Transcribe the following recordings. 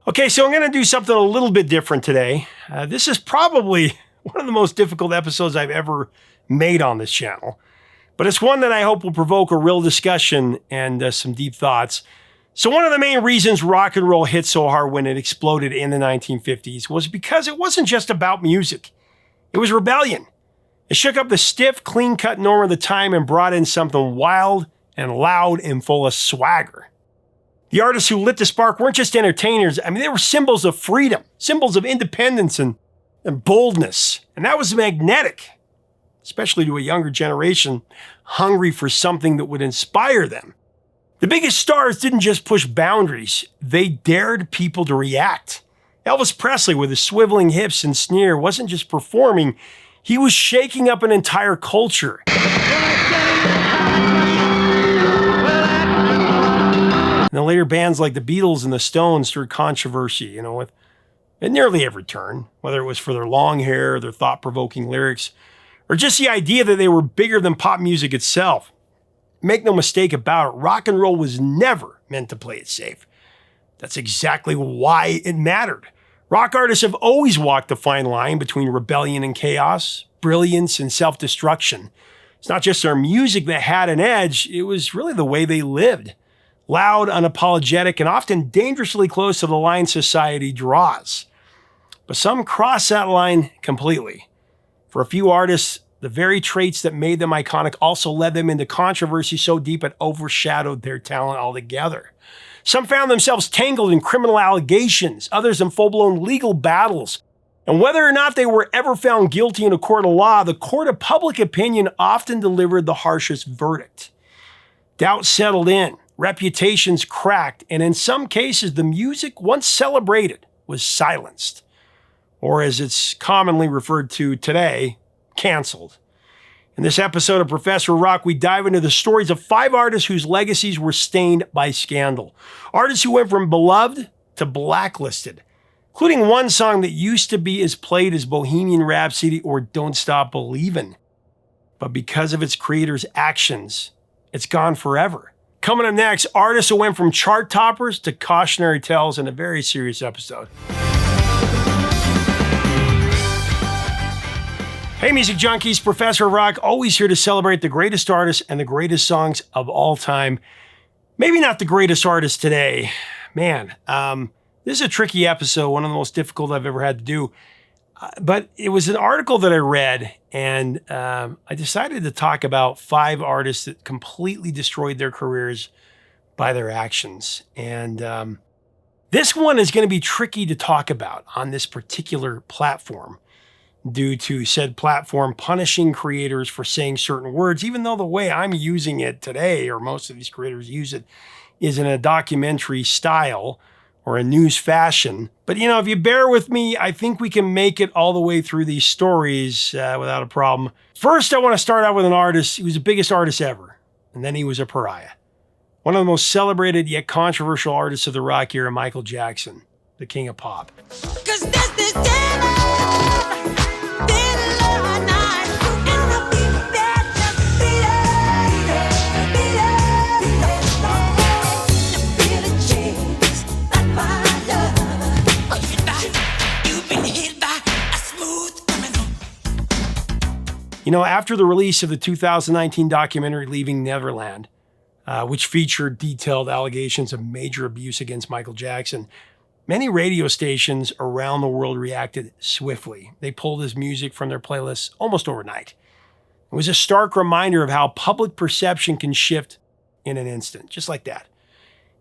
Okay, so I'm going to do something a little bit different today. This is probably one of the most difficult episodes I've ever made on this channel, but it's one that I hope will provoke a real discussion and some deep thoughts. So one of the main reasons rock and roll hit so hard when it exploded in the 1950s was because it wasn't just about music. It was rebellion. It shook up the stiff, clean-cut norm of the time and brought in something wild and loud and full of swagger. The artists who lit the spark weren't just entertainers. I mean, they were symbols of freedom, symbols of independence and boldness. And that was magnetic, especially to a younger generation hungry for something that would inspire them. The biggest stars didn't just push boundaries. They dared people to react. Elvis Presley, with his swiveling hips and sneer, wasn't just performing. He was shaking up an entire culture. And then later bands like the Beatles and the Stones stirred controversy, with at nearly every turn, whether it was for their long hair, their thought-provoking lyrics, or just the idea that they were bigger than pop music itself. Make no mistake about it, rock and roll was never meant to play it safe. That's exactly why it mattered. Rock artists have always walked the fine line between rebellion and chaos, brilliance and self-destruction. It's not just their music that had an edge, it was really the way they lived. Loud, unapologetic, and often dangerously close to the line society draws. But some cross that line completely. For a few artists, the very traits that made them iconic also led them into controversy so deep it overshadowed their talent altogether. Some found themselves tangled in criminal allegations, others in full-blown legal battles. And whether or not they were ever found guilty in a court of law, the court of public opinion often delivered the harshest verdict. Doubt settled in. Reputations cracked, and in some cases, the music once celebrated was silenced, or as it's commonly referred to today, canceled. In this episode of Professor Rock, we dive into the stories of 5 artists whose legacies were stained by scandal. Artists who went from beloved to blacklisted, including one song that used to be as played as Bohemian Rhapsody or Don't Stop Believin'. But because of its creator's actions, it's gone forever. Coming up next, artists who went from chart toppers to cautionary tales in a very serious episode. Hey music junkies, Professor Rock, always here to celebrate the greatest artists and the greatest songs of all time. Maybe not the greatest artist today. Man, this is a tricky episode, one of the most difficult I've ever had to do. But it was an article that I read, and I decided to talk about 5 artists that completely destroyed their careers by their actions. And this one is going to be tricky to talk about on this particular platform due to said platform punishing creators for saying certain words, even though the way I'm using it today, or most of these creators use it, is in a documentary style or a news fashion. But if you bear with me, I think we can make it all the way through these stories without a problem. First, I want to start out with an artist. He was the biggest artist ever, and then he was a pariah. One of the most celebrated yet controversial artists of the rock era, Michael Jackson, the king of pop. After the release of the 2019 documentary Leaving Neverland, which featured detailed allegations of major abuse against Michael Jackson, many radio stations around the world reacted swiftly. They pulled his music from their playlists almost overnight. It was a stark reminder of how public perception can shift in an instant, just like that.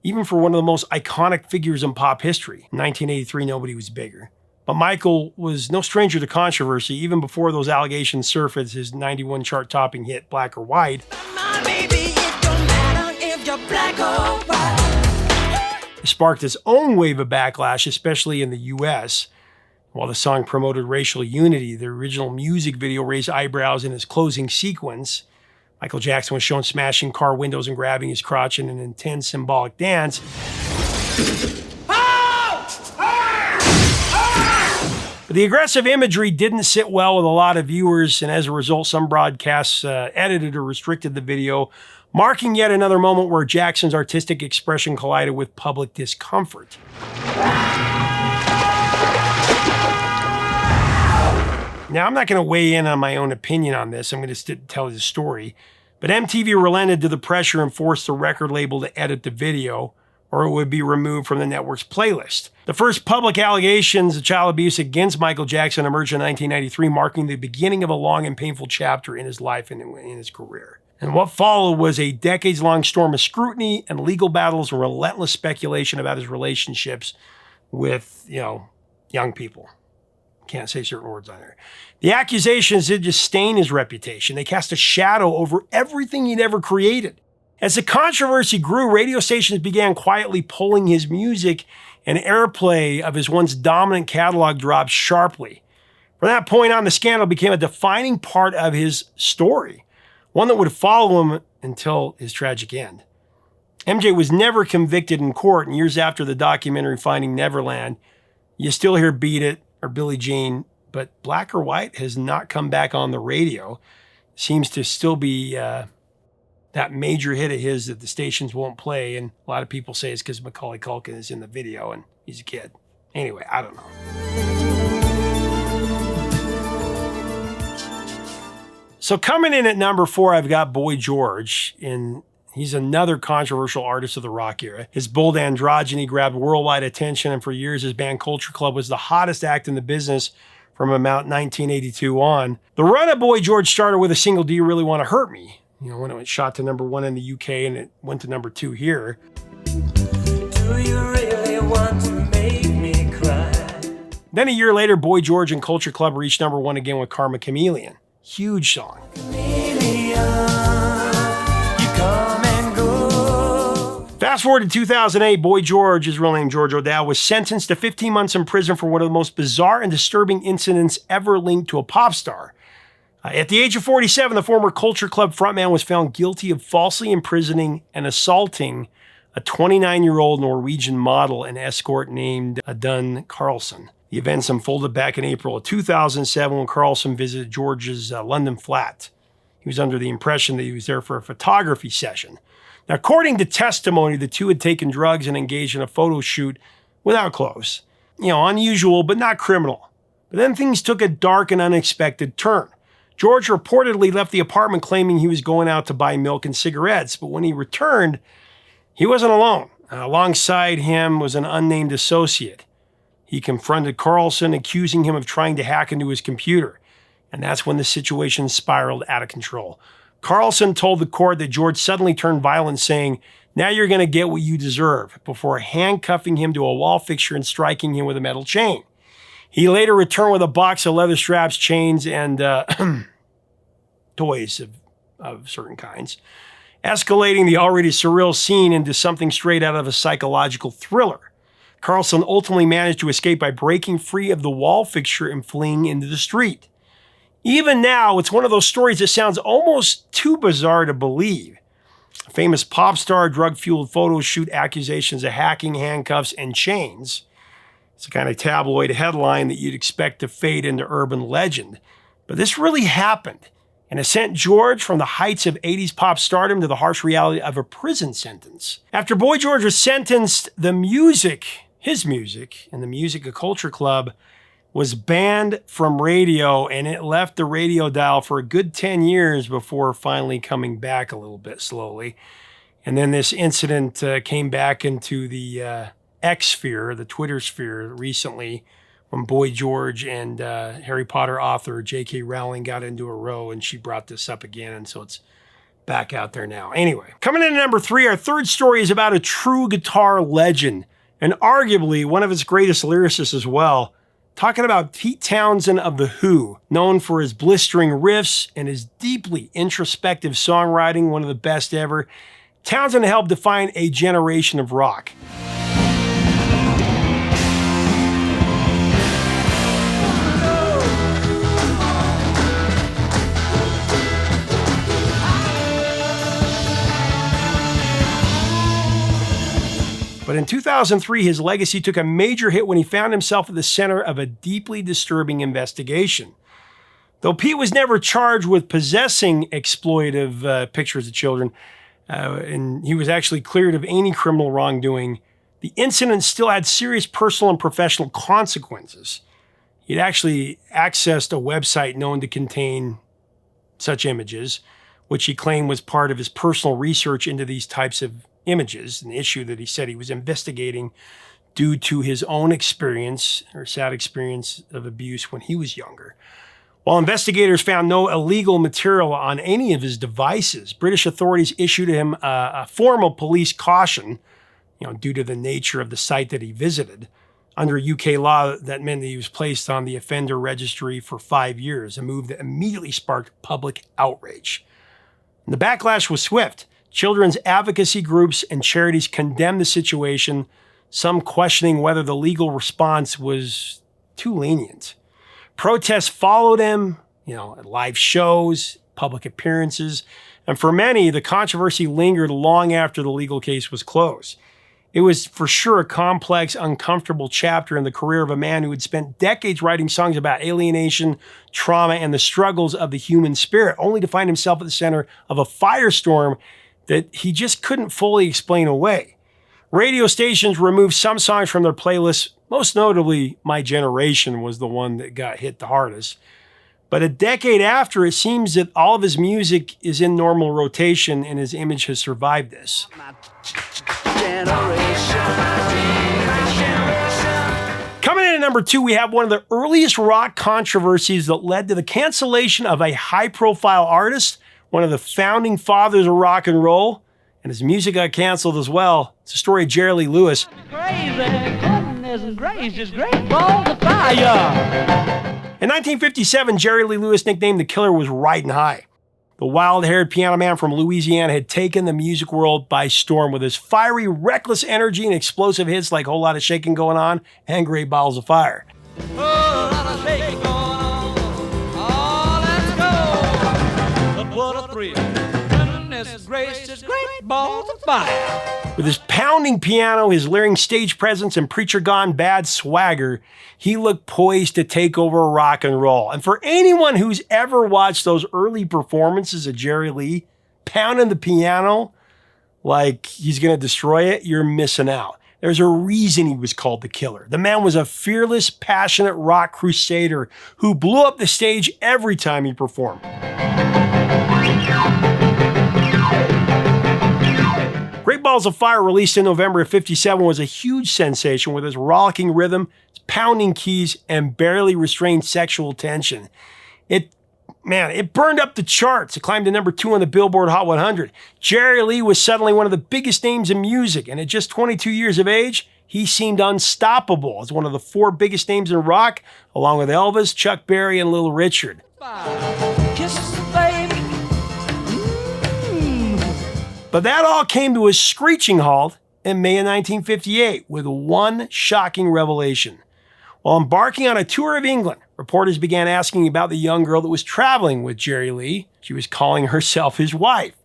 Even for one of the most iconic figures in pop history, in 1983, nobody was bigger. But Michael was no stranger to controversy. Even before those allegations surfaced, his 91 chart-topping hit, Black or White, sparked its own wave of backlash, especially in the U.S. While the song promoted racial unity, the original music video raised eyebrows in its closing sequence. Michael Jackson was shown smashing car windows and grabbing his crotch in an intense symbolic dance. But the aggressive imagery didn't sit well with a lot of viewers, and as a result, some broadcasts edited or restricted the video, marking yet another moment where Jackson's artistic expression collided with public discomfort. Now, I'm not going to weigh in on my own opinion on this. I'm going to tell the story. But MTV relented to the pressure and forced the record label to edit the video, or it would be removed from the network's playlist. The first public allegations of child abuse against Michael Jackson emerged in 1993, marking the beginning of a long and painful chapter in his life and in his career. And what followed was a decades-long storm of scrutiny and legal battles and relentless speculation about his relationships with, young people. Can't say certain words on there. The accusations did just stain his reputation. They cast a shadow over everything he'd ever created. As the controversy grew, radio stations began quietly pulling his music, and airplay of his once dominant catalog dropped sharply. From that point on, the scandal became a defining part of his story, one that would follow him until his tragic end. MJ was never convicted in court, and years after the documentary Finding Neverland, you still hear Beat It or Billie Jean, but Black or White has not come back on the radio. Seems to still be that major hit of his that the stations won't play, and a lot of people say it's because Macaulay Culkin is in the video and he's a kid. Anyway, I don't know. So coming in at number 4, I've got Boy George, and he's another controversial artist of the rock era. His bold androgyny grabbed worldwide attention, and for years his band Culture Club was the hottest act in the business from about 1982 on. The run of Boy George started with a single, Do You Really Want to Hurt Me? When it went shot to number 1 in the UK and it went to number 2 here. Do you really want to make me cry? Then a year later, Boy George and Culture Club reached number 1 again with Karma Chameleon. Huge song. Fast forward to 2008, Boy George, his real name George O'Dowd, was sentenced to 15 months in prison for one of the most bizarre and disturbing incidents ever linked to a pop star. At the age of 47, the former Culture Club frontman was found guilty of falsely imprisoning and assaulting a 29-year-old Norwegian model and escort named Adun Carlson. The events unfolded back in April of 2007 when Carlson visited George's London flat. He was under the impression that he was there for a photography session. Now, according to testimony, the two had taken drugs and engaged in a photo shoot without clothes. Unusual, but not criminal. But then things took a dark and unexpected turn. George reportedly left the apartment claiming he was going out to buy milk and cigarettes, but when he returned, he wasn't alone. Alongside him was an unnamed associate. He confronted Carlson, accusing him of trying to hack into his computer, and that's when the situation spiraled out of control. Carlson told the court that George suddenly turned violent, saying, "Now you're going to get what you deserve," before handcuffing him to a wall fixture and striking him with a metal chain. He later returned with a box of leather straps, chains, and toys of certain kinds, escalating the already surreal scene into something straight out of a psychological thriller. Carlson ultimately managed to escape by breaking free of the wall fixture and fleeing into the street. Even now, it's one of those stories that sounds almost too bizarre to believe. A famous pop star, drug-fueled photo shoot, accusations of hacking, handcuffs, and chains. It's a kind of tabloid headline that you'd expect to fade into urban legend. But this really happened, and it sent George from the heights of 80s pop stardom to the harsh reality of a prison sentence. After Boy George was sentenced, his music, and the music of Culture Club was banned from radio, and it left the radio dial for a good 10 years before finally coming back a little bit slowly. And then this incident came back into the X sphere, the Twitter sphere, recently when Boy George and Harry Potter author J.K. Rowling got into a row, and she brought this up again, and so it's back out there now. Anyway, coming in at number 3, our third story is about a true guitar legend, and arguably one of its greatest lyricists as well. Talking about Pete Townshend of The Who, known for his blistering riffs and his deeply introspective songwriting, one of the best ever. Townshend helped define a generation of rock. But in 2003, his legacy took a major hit when he found himself at the center of a deeply disturbing investigation. Though Pete was never charged with possessing exploitive pictures of children, and he was actually cleared of any criminal wrongdoing, the incident still had serious personal and professional consequences. He'd actually accessed a website known to contain such images, which he claimed was part of his personal research into these types of images, an issue that he said he was investigating due to his own experience or sad experience of abuse when he was younger. While investigators found no illegal material on any of his devices, British authorities issued him a formal police caution, due to the nature of the site that he visited. Under UK law, that meant that he was placed on the offender registry for 5 years, a move that immediately sparked public outrage. And the backlash was swift. Children's advocacy groups and charities condemned the situation, some questioning whether the legal response was too lenient. Protests followed him, at live shows, public appearances, and for many, the controversy lingered long after the legal case was closed. It was for sure a complex, uncomfortable chapter in the career of a man who had spent decades writing songs about alienation, trauma, and the struggles of the human spirit, only to find himself at the center of a firestorm that he just couldn't fully explain away. Radio stations removed some songs from their playlists. Most notably, My Generation was the one that got hit the hardest. But a decade after, it seems that all of his music is in normal rotation and his image has survived this. Coming in at number 2, we have one of the earliest rock controversies that led to the cancellation of a high-profile artist, one of the founding fathers of rock and roll, and his music got canceled as well. It's the story of Jerry Lee Lewis. In 1957, Jerry Lee Lewis, nicknamed The Killer, was riding high. The wild-haired piano man from Louisiana had taken the music world by storm with his fiery, reckless energy and explosive hits like Whole Lotta Shakin' Going On and Great Balls of Fire. With his pounding piano, his leering stage presence, and Preacher Gone Bad swagger, he looked poised to take over rock and roll. And for anyone who's ever watched those early performances of Jerry Lee pounding the piano like he's going to destroy it, you're missing out. There's a reason he was called the Killer. The man was a fearless, passionate rock crusader who blew up the stage every time he performed. Great Balls of Fire, released in November of '57, was a huge sensation with its rollicking rhythm, its pounding keys, and barely restrained sexual tension. It burned up the charts. It climbed to number 2 on the Billboard Hot 100. Jerry Lee was suddenly one of the biggest names in music, and at just 22 years of age, he seemed unstoppable as one of the 4 biggest names in rock, along with Elvis, Chuck Berry, and Little Richard. But that all came to a screeching halt in May of 1958 with one shocking revelation. While embarking on a tour of England, reporters began asking about the young girl that was traveling with Jerry Lee. She was calling herself his wife.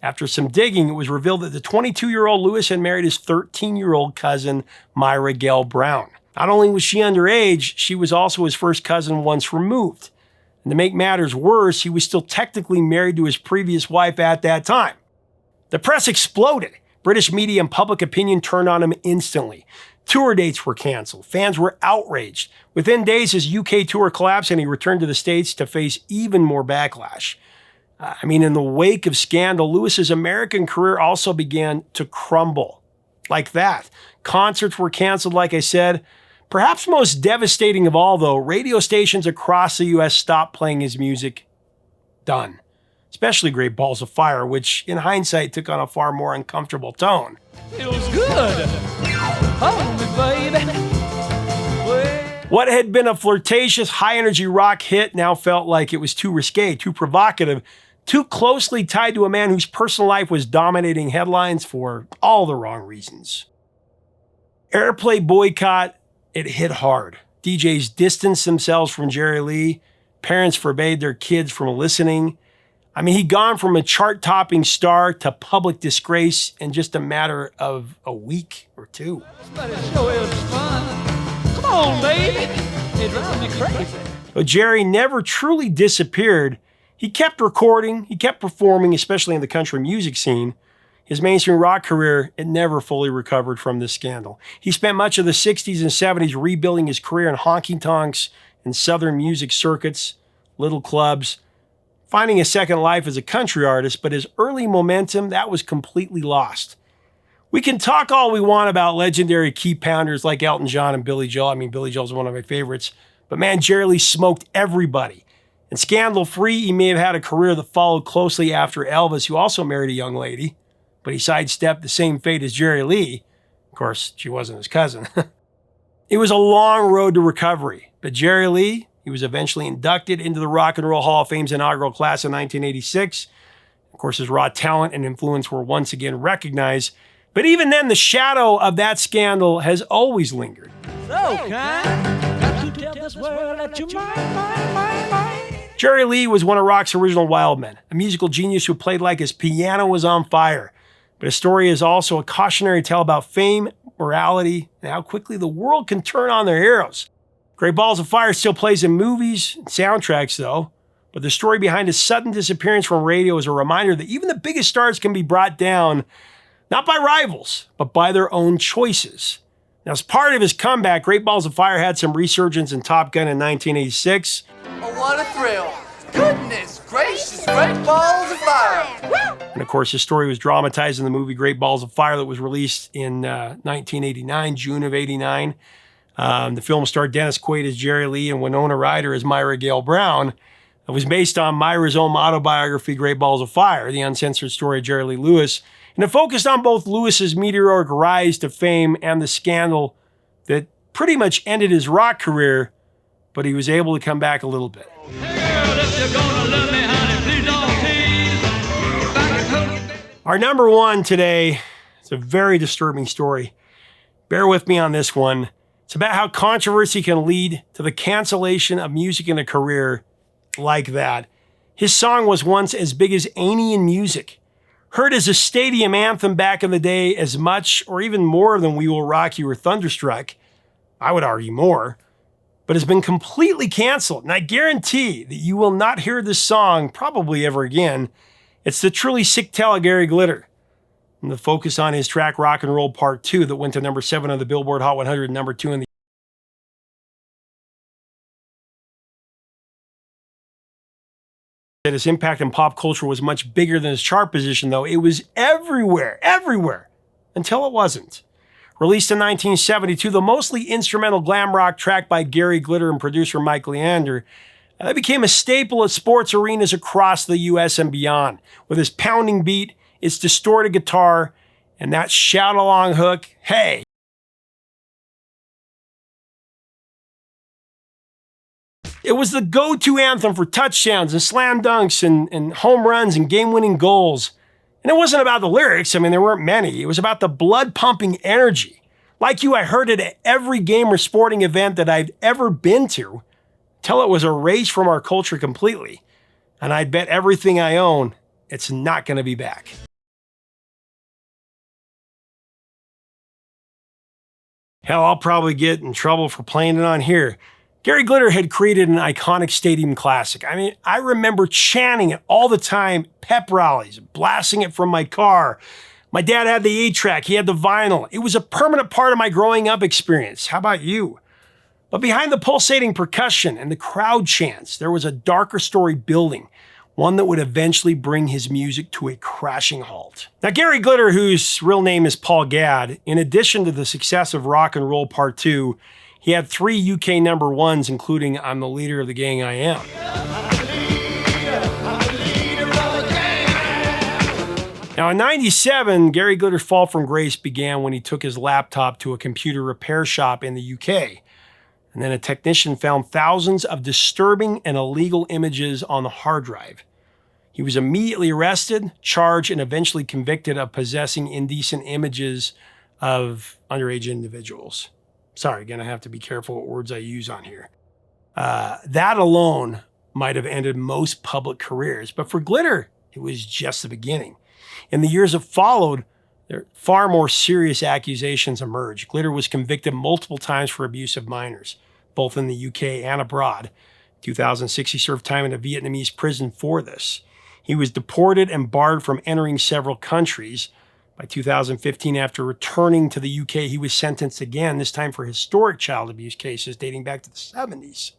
After some digging, it was revealed that the 22-year-old Lewis had married his 13-year-old cousin, Myra Gale Brown. Not only was she underage, she was also his first cousin once removed. And to make matters worse, he was still technically married to his previous wife at that time. The press exploded. British media and public opinion turned on him instantly. Tour dates were canceled. Fans were outraged. Within days, his UK tour collapsed and he returned to the States to face even more backlash. In the wake of scandal, Lewis's American career also began to crumble. Like that. Concerts were canceled, like I said. Perhaps most devastating of all, though, radio stations across the U.S. stopped playing his music. Done. Especially Great Balls of Fire, which in hindsight took on a far more uncomfortable tone. Feels good. Hold me, baby. What had been a flirtatious, high-energy rock hit now felt like it was too risque, too provocative, too closely tied to a man whose personal life was dominating headlines for all the wrong reasons. Airplay boycott, it hit hard. DJs distanced themselves from Jerry Lee. Parents forbade their kids from listening. He'd gone from a chart-topping star to public disgrace in just a matter of a week or 2. But it sure is fun. Come on, baby. It drives me crazy. But Jerry never truly disappeared. He kept recording, he kept performing, especially in the country music scene. His mainstream rock career, it never fully recovered from this scandal. He spent much of the 60s and 70s rebuilding his career in honky-tonks in southern music circuits, little clubs, finding a second life as a country artist, but his early momentum, that was completely lost. We can talk all we want about legendary key pounders like Elton John and Billy Joel. I mean, Billy Joel's one of my favorites. But man, Jerry Lee smoked everybody. And scandal-free, he may have had a career that followed closely after Elvis, who also married a young lady, but he sidestepped the same fate as Jerry Lee. Of course, she wasn't his cousin. It was a long road to recovery, but Jerry Lee, he was eventually inducted into the Rock and Roll Hall of Fame's inaugural class in 1986. Of course, his raw talent and influence were once again recognized. But even then, the shadow of that scandal has always lingered. So kind, got to tell this world that you mine. Jerry Lee was one of rock's original wild men, a musical genius who played like his piano was on fire. But his story is also a cautionary tale about fame, morality, and how quickly the world can turn on their heroes. Great Balls of Fire still plays in movies and soundtracks, though. But the story behind his sudden disappearance from radio is a reminder that even the biggest stars can be brought down not by rivals, but by their own choices. Now, as part of his comeback, Great Balls of Fire had some resurgence in Top Gun in 1986. Oh, what a thrill. Goodness gracious, Great Balls of Fire. And of course, his story was dramatized in the movie Great Balls of Fire that was released in 1989, June of 89. The film starred Dennis Quaid as Jerry Lee and Winona Ryder as Myra Gale Brown. It was based on Myra's own autobiography, Great Balls of Fire, the uncensored story of Jerry Lee Lewis. And it focused on both Lewis's meteoric rise to fame and the scandal that pretty much ended his rock career, but he was able to come back a little bit. Our number one today is a very disturbing story. Bear with me on this one. It's about how controversy can lead to the cancellation of music in a career like that. His song was once as big as Any in Music. Heard as a stadium anthem back in the day as much or even more than We Will Rock You or Thunderstruck. I would argue more. But has been completely canceled. And I guarantee that you will not hear this song probably ever again. It's the truly sick tale of Gary Glitter. And the focus on his track Rock and Roll Part 2 that went to number 7 on the Billboard Hot 100 and number 2 in the that his impact in pop culture was much bigger than his chart position, though. It was everywhere, until it wasn't. Released in 1972, the mostly instrumental glam rock track by Gary Glitter and producer Mike Leander, that became a staple at sports arenas across the U.S. and beyond. With his pounding beat, its distorted guitar, and that shout-along hook, hey! It was the go-to anthem for touchdowns and slam dunks and home runs and game-winning goals. And it wasn't about the lyrics. I mean, there weren't many. It was about the blood-pumping energy. Like you, I heard it at every game or sporting event that I've ever been to, till it was erased from our culture completely. And I'd bet everything I own, it's not going to be back. Hell, I'll probably get in trouble for playing it on here. Gary Glitter had created an iconic stadium classic. I mean, I remember chanting it all the time, pep rallies, blasting it from my car. My dad had the 8-track, he had the vinyl. It was a permanent part of my growing up experience. How about you? But behind the pulsating percussion and the crowd chants, there was a darker story building, one that would eventually bring his music to a crashing halt. Now, Gary Glitter, whose real name is Paul Gadd, in addition to the success of Rock and Roll Part 2, he had 3 UK number ones, including I'm the Leader of the Gang I Am. Now, in 97, Gary Glitter's fall from grace began when he took his laptop to a computer repair shop in the UK. And then a technician found thousands of disturbing and illegal images on the hard drive. He was immediately arrested, charged, and eventually convicted of possessing indecent images of underage individuals. Sorry, gonna have to be careful what words I use on here. That alone might have ended most public careers, but for Glitter, it was just the beginning. In the years that followed, far more serious accusations emerged. Glitter was convicted multiple times for abuse of minors, both in the UK and abroad. In 2006, he served time in a Vietnamese prison for this. He was deported and barred from entering several countries. By 2015, after returning to the UK, he was sentenced again, this time for historic child abuse cases dating back to the 70s.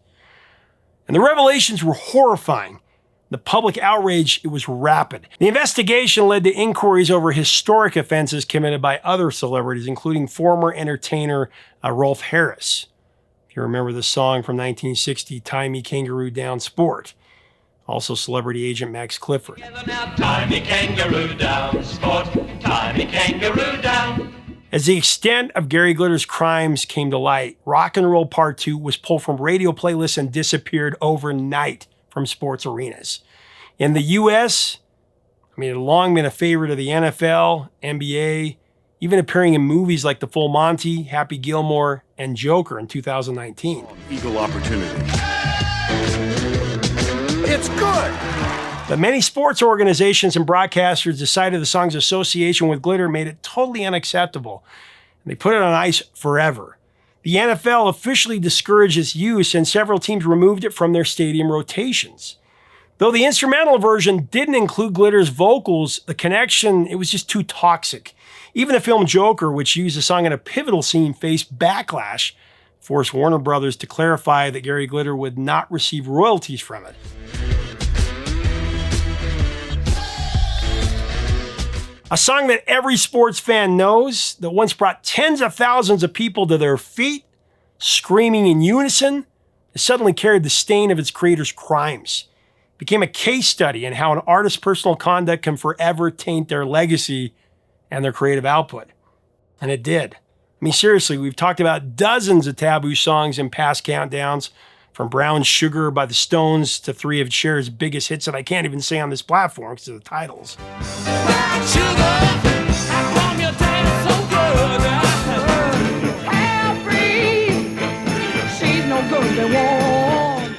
And the revelations were horrifying. The public outrage, it was rapid. The investigation led to inquiries over historic offenses committed by other celebrities, including former entertainer Rolf Harris. If you remember the song from 1960, Tie Me Kangaroo Down Sport. Also celebrity agent Max Clifford. Tie me kangaroo down, sport, tie me kangaroo down. As the extent of Gary Glitter's crimes came to light, Rock and Roll Part 2 was pulled from radio playlists and disappeared overnight from sports arenas. In the U.S., it had long been a favorite of the NFL, NBA, even appearing in movies like The Full Monty, Happy Gilmore, and Joker in 2019. Equal opportunity. It's good. But many sports organizations and broadcasters decided the song's association with glitter made it totally unacceptable. And they put it on ice forever. The NFL officially discouraged its use, and several teams removed it from their stadium rotations. Though the instrumental version didn't include Glitter's vocals, the connection, it was just too toxic. Even the film Joker, which used the song in a pivotal scene, faced backlash, forced Warner Brothers to clarify that Gary Glitter would not receive royalties from it. A song that every sports fan knows, that once brought tens of thousands of people to their feet, screaming in unison, has suddenly carried the stain of its creator's crimes. It became a case study in how an artist's personal conduct can forever taint their legacy and their creative output. And it did. Seriously, we've talked about dozens of taboo songs in past countdowns, from Brown Sugar by the Stones to three of Cher's biggest hits that I can't even say on this platform because of the titles.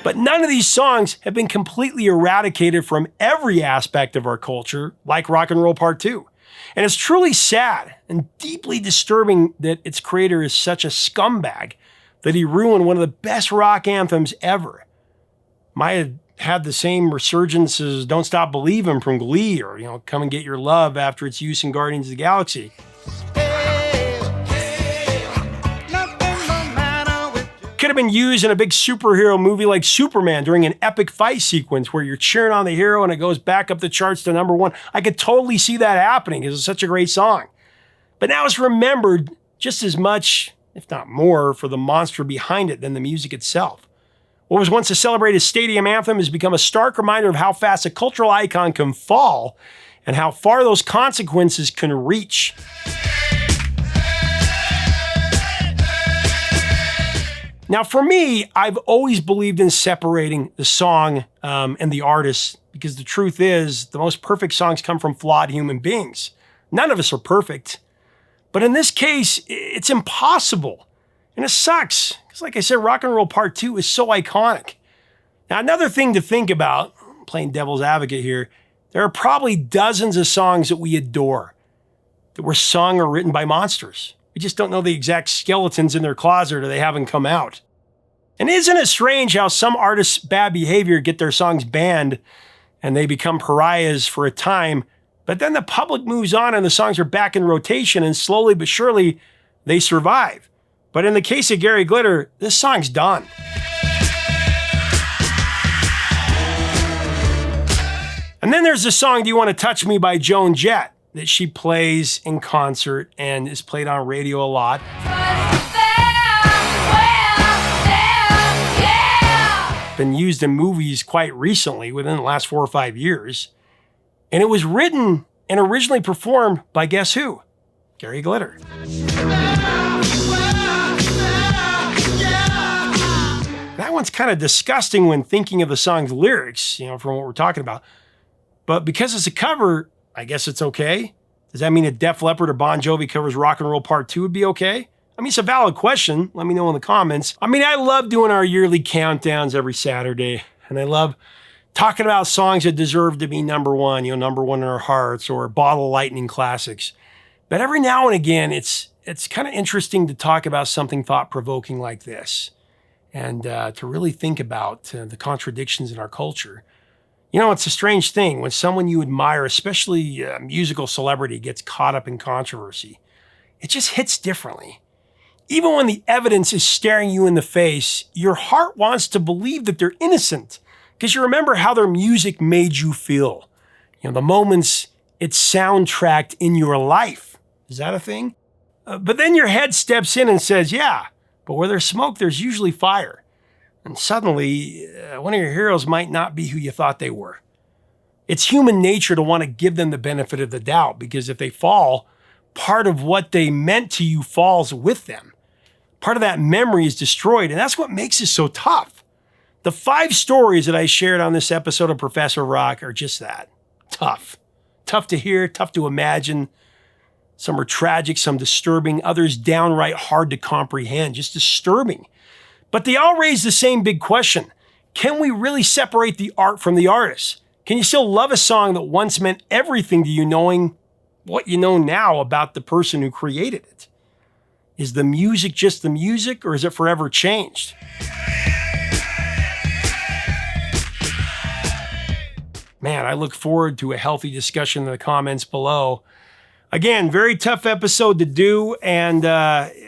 But none of these songs have been completely eradicated from every aspect of our culture, like Rock and Roll Part 2. And it's truly sad and deeply disturbing that its creator is such a scumbag that he ruined one of the best rock anthems ever. Might have had the same resurgence as Don't Stop Believin' from Glee, or, Come and Get Your Love after its use in Guardians of the Galaxy. Could have been used in a big superhero movie like Superman during an epic fight sequence where you're cheering on the hero and it goes back up the charts to #1. I could totally see that happening because it's such a great song. But now it's remembered just as much, if not more, for the monster behind it than the music itself. What was once a celebrated stadium anthem has become a stark reminder of how fast a cultural icon can fall and how far those consequences can reach. Now, for me, I've always believed in separating the song and the artist, because the truth is, the most perfect songs come from flawed human beings. None of us are perfect. But in this case, it's impossible. And it sucks. Because like I said, Rock and Roll Part 2 is so iconic. Now, another thing to think about, playing devil's advocate here, there are probably dozens of songs that we adore that were sung or written by monsters. We just don't know the exact skeletons in their closet, or they haven't come out. And isn't it strange how some artists' bad behavior get their songs banned and they become pariahs for a time, but then the public moves on and the songs are back in rotation, and slowly but surely they survive. But in the case of Gary Glitter, this song's done. And then there's the song Do You Want to Touch Me by Joan Jett that she plays in concert and is played on radio a lot. Been used in movies quite recently, within the last 4 or 5 years. And it was written and originally performed by guess who? Gary Glitter. That one's kind of disgusting when thinking of the song's lyrics, from what we're talking about. But because it's a cover, I guess it's okay. Does that mean a Def Leppard or Bon Jovi covers Rock and Roll Part 2 would be okay? It's a valid question. Let me know in the comments. I love doing our yearly countdowns every Saturday, and I love talking about songs that deserve to be #1, #1 in our hearts, or Bottle Lightning classics. But every now and again, it's kind of interesting to talk about something thought-provoking like this, and to really think about the contradictions in our culture. It's a strange thing when someone you admire, especially a musical celebrity, gets caught up in controversy. It just hits differently. Even when the evidence is staring you in the face, your heart wants to believe that they're innocent because you remember how their music made you feel. The moments it soundtracked in your life. Is that a thing? But then your head steps in and says, yeah, but where there's smoke, there's usually fire. And suddenly, one of your heroes might not be who you thought they were. It's human nature to want to give them the benefit of the doubt because if they fall, part of what they meant to you falls with them. Part of that memory is destroyed, and that's what makes it so tough. The 5 stories that I shared on this episode of Professor Rock are just that. Tough. Tough to hear, tough to imagine. Some are tragic, some disturbing, others downright hard to comprehend, just disturbing. But they all raise the same big question. Can we really separate the art from the artist? Can you still love a song that once meant everything to you knowing what you know now about the person who created it? Is the music just the music, or is it forever changed? Man, I look forward to a healthy discussion in the comments below. Again, very tough episode to do, and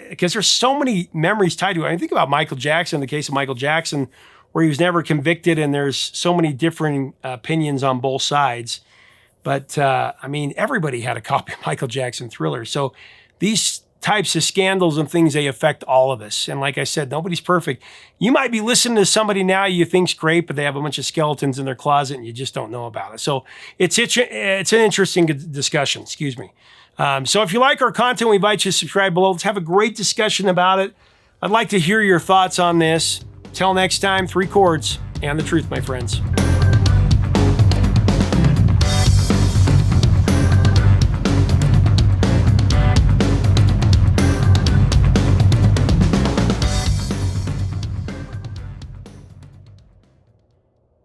because there's so many memories tied to it. I think about Michael Jackson, in the case of Michael Jackson, where he was never convicted, and there's so many different opinions on both sides. But, everybody had a copy of Michael Jackson Thriller. So these types of scandals and things, they affect all of us. And like I said, nobody's perfect. You might be listening to somebody now you think's great, but they have a bunch of skeletons in their closet and you just don't know about it. So it's an interesting discussion, excuse me. So if you like our content, we invite you to subscribe below. Let's have a great discussion about it. I'd like to hear your thoughts on this. Till next time, 3 chords and the truth, my friends.